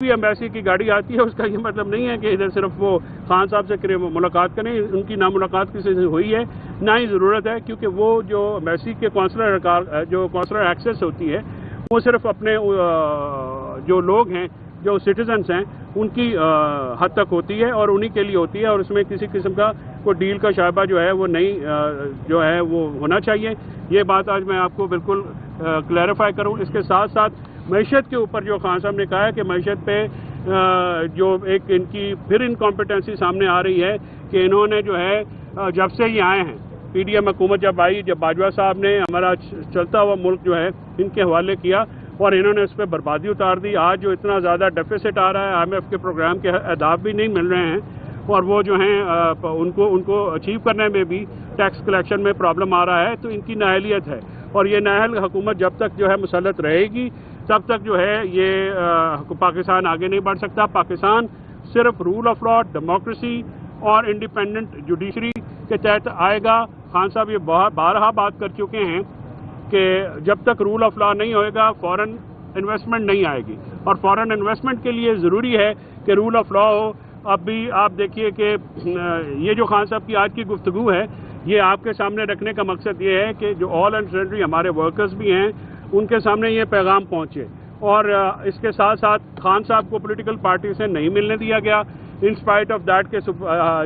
بھی ایمبیسی کی گاڑی آتی ہے، اس کا یہ مطلب نہیں ہے کہ ادھر صرف وہ خان صاحب سے ملاقات کریں. ان کی نہ ملاقات کسی سے ہوئی ہے نہ ہی ضرورت ہے، کیونکہ وہ جو ایمبیسی کے کونسلر ایکسیس ہوتی ہے وہ صرف اپنے جو لوگ ہیں، جو سٹیزنز ہیں، ان کی حد تک ہوتی ہے اور انہی کے لیے ہوتی ہے، اور اس میں کسی قسم کا کوئی ڈیل کا شائبہ جو ہے وہ نہیں جو ہے وہ ہونا چاہیے. یہ بات آج میں آپ کو بالکل کلیریفائی کروں. اس کے ساتھ ساتھ معیشت کے اوپر جو خان صاحب نے کہا ہے کہ معیشت پہ جو ایک ان کی پھر انکمپیٹنسی سامنے آ رہی ہے کہ انہوں نے جو ہے جب سے یہ آئے ہیں پی ڈی ایم حکومت جب آئی، جب باجوہ صاحب نے ہمارا چلتا ہوا ملک جو ہے ان کے حوالے کیا اور انہوں نے اس پہ بربادی اتار دی. آج جو اتنا زیادہ ڈیفیسٹ آ رہا ہے، IMF کے پروگرام کے اہداف بھی نہیں مل رہے ہیں اور وہ جو ہیں ان کو اچیو کرنے میں بھی ٹیکس کلیکشن میں پرابلم آ رہا ہے. تو ان کی نااہلیت ہے اور یہ نااہل حکومت جب تک جو ہے مسلط رہے گی تب تک جو ہے یہ پاکستان آگے نہیں بڑھ سکتا. پاکستان صرف رول آف لا، ڈیموکریسی اور انڈیپینڈنٹ جوڈیشری کے تحت آئے گا. خان صاحب یہ بارہا بات کر چکے ہیں کہ جب تک رول آف لا نہیں ہوئے گا فورن انویسٹمنٹ نہیں آئے گی، اور فورن انویسٹمنٹ کے لیے ضروری ہے کہ رول آف لا ہو. اب بھی آپ دیکھیے کہ یہ جو خان صاحب کی آج کی گفتگو ہے یہ آپ کے سامنے رکھنے کا مقصد یہ ہے کہ جو آل اینڈ سینڈری ہمارے ورکرز بھی ہیں ان کے سامنے یہ پیغام پہنچے. اور اس کے ساتھ ساتھ خان صاحب کو پولیٹیکل پارٹی سے نہیں ملنے دیا گیا ان اسپائٹ آف دیٹ کہ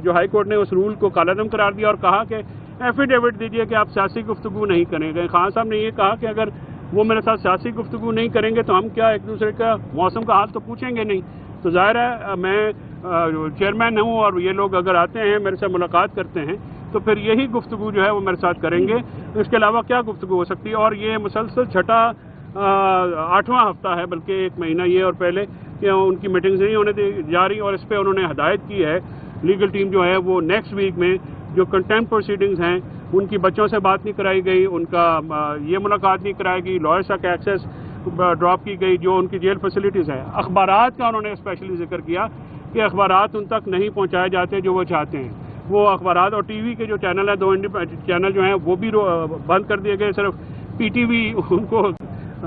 جو ہائی کورٹ نے اس رول کو کالعدم قرار دیا اور کہا کہ ایفیڈیوٹ دیجئے کہ آپ سیاسی گفتگو نہیں کریں گے. خان صاحب نے یہ کہا کہ اگر وہ میرے ساتھ سیاسی گفتگو نہیں کریں گے تو ہم کیا ایک دوسرے کا موسم کا حال تو پوچھیں گے نہیں. تو ظاہر ہے میں چیئرمین ہوں اور یہ لوگ اگر آتے ہیں میرے سے ملاقات کرتے ہیں تو پھر یہی گفتگو جو ہے وہ میرے ساتھ کریں گے. اس کے علاوہ کیا گفتگو ہو سکتی ہے؟ اور یہ مسلسل چھٹا 8واں ہفتہ ہے، بلکہ ایک مہینہ یہ اور پہلے کہ ان کی میٹنگز نہیں ہونے جا رہی، اور اس پہ انہوں نے ہدایت کی ہے لیگل ٹیم جو ہے وہ نیکسٹ ویک میں جو کنٹمپٹ پروسیڈنگز ہیں ان کی بچوں سے بات نہیں کرائی گئی، ان کا یہ ملاقات نہیں کرائی گئی، لائرز تک ایکسیس ڈراپ کی گئی، جو ان کی جیل فیسلٹیز ہیں. اخبارات کا انہوں نے اسپیشلی ذکر کیا کہ اخبارات ان تک نہیں پہنچائے جاتے جو وہ چاہتے ہیں. وہ اخبارات اور ٹی وی کے جو چینل ہیں 2 چینل جو ہیں وہ بھی بند کر دیے گئے. صرف پی ٹی وی ان کو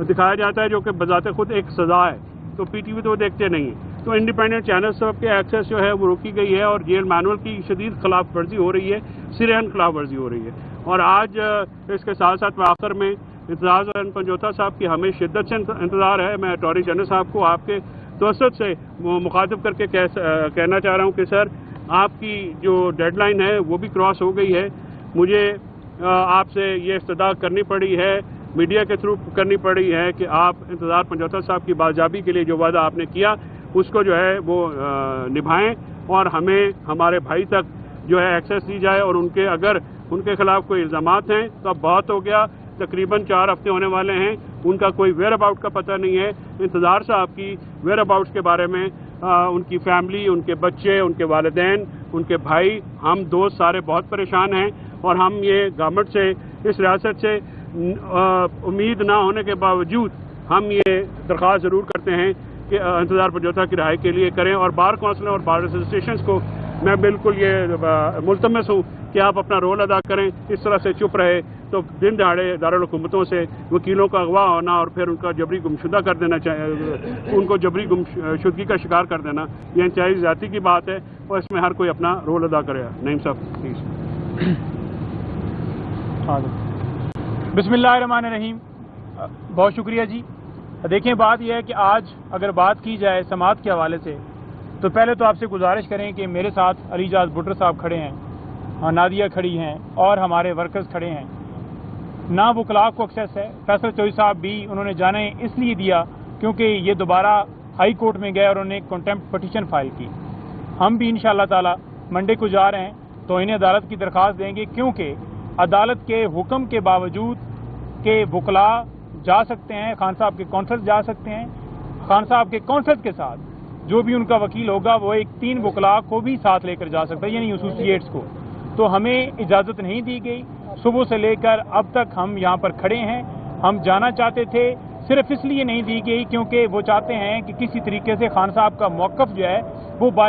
دکھایا جاتا ہے جو کہ بذات خود ایک سزا ہے، تو پی ٹی وی تو وہ دیکھتے نہیں ہیں. تو انڈیپینڈنٹ چینل سب کے ایکسیس جو ہے وہ روکی گئی ہے اور جیل مینول کی شدید خلاف ورزی ہو رہی ہے، سرعین خلاف ورزی ہو رہی ہے. اور آج اس کے ساتھ ساتھ آخر میں اعتزاز احسن پنجوتا صاحب کی ہمیں شدت سے انتظار ہے. میں اٹارنی جنرل صاحب کو آپ کے توسط سے مخاطب کر کے کہنا چاہ رہا ہوں کہ سر آپ کی جو ڈیڈ لائن ہے وہ بھی کراس ہو گئی ہے. مجھے آپ سے یہ استدعا کرنی پڑی ہے، میڈیا کے تھرو کرنی پڑی ہے کہ آپ انتظار پنجوتا صاحب کی بازیابی کے لیے جو وعدہ آپ نے کیا اس کو جو ہے وہ نبھائیں اور ہمیں ہمارے بھائی تک جو ہے ایکسیس دی جائے. اور اگر ان کے خلاف کوئی الزامات ہیں تو اب بہت ہو گیا، تقریباً 4 ہفتے ہونے والے ہیں، ان کا کوئی ویئر اباؤٹ کا پتہ نہیں ہے. انتظار صاحب کی ویئر اباؤٹس کے بارے میں ان کی فیملی، ان کے بچے، ان کے والدین، ان کے بھائی، ہم دوست سارے بہت پریشان ہیں. اور ہم یہ گورنمنٹ سے، اس ریاست سے امید نہ ہونے کے باوجود ہم یہ درخواست ضرور کرتے ہیں کہ انتظار پنجوتا کی رہائی کے لیے کریں. اور بار کونسلر اور بار ایسوسیشنز کو میں بالکل یہ ملتمس ہوں کہ آپ اپنا رول ادا کریں. اس طرح سے چپ رہے تو دن دہاڑے دارالحکومتوں سے وکیلوں کا اغوا ہونا اور پھر ان کا جبری گمشدہ کر دینا، ان کو جبری گمشدگی کا شکار کر دینا، یہ انتہائی زیادتی کی بات ہے اور اس میں ہر کوئی اپنا رول ادا کرے. نعیم صاحب پلیز. بسم اللہ الرحمن الرحیم. بہت شکریہ جی. دیکھیں بات یہ ہے کہ آج اگر بات کی جائے سماعت کے حوالے سے تو پہلے تو آپ سے گزارش کریں کہ میرے ساتھ علی جاز بھٹر صاحب کھڑے ہیں، نادیہ کھڑی ہیں اور ہمارے ورکرز کھڑے ہیں. نہ وکلاء کو ایکسیس ہے. فیصل چوہدری صاحب بھی انہوں نے جانے اس لیے دیا کیونکہ یہ دوبارہ ہائی کورٹ میں گئے اور انہوں نے کنٹمپٹ پٹیشن فائل کی. ہم بھی انشاءاللہ تعالی منڈے کو جا رہے ہیں تو انہیں عدالت کی درخواست دیں گے، کیونکہ عدالت کے حکم کے باوجود کہ وکلاء جا سکتے ہیں، خان صاحب کے کونسلز جا سکتے ہیں، خان صاحب کے کونسلز کے ساتھ جو بھی ان کا وکیل ہوگا وہ 3 وکلاء کو بھی ساتھ لے کر جا سکتا ہے، یعنی ایسوسیٹس کو. تو ہمیں اجازت نہیں دی گئی. صبح سے لے کر اب تک ہم یہاں پر کھڑے ہیں. ہم جانا چاہتے تھے، صرف اس لیے نہیں دی گئی کیونکہ وہ چاہتے ہیں کہ کسی طریقے سے خان صاحب کا موقف جو ہے وہ باہر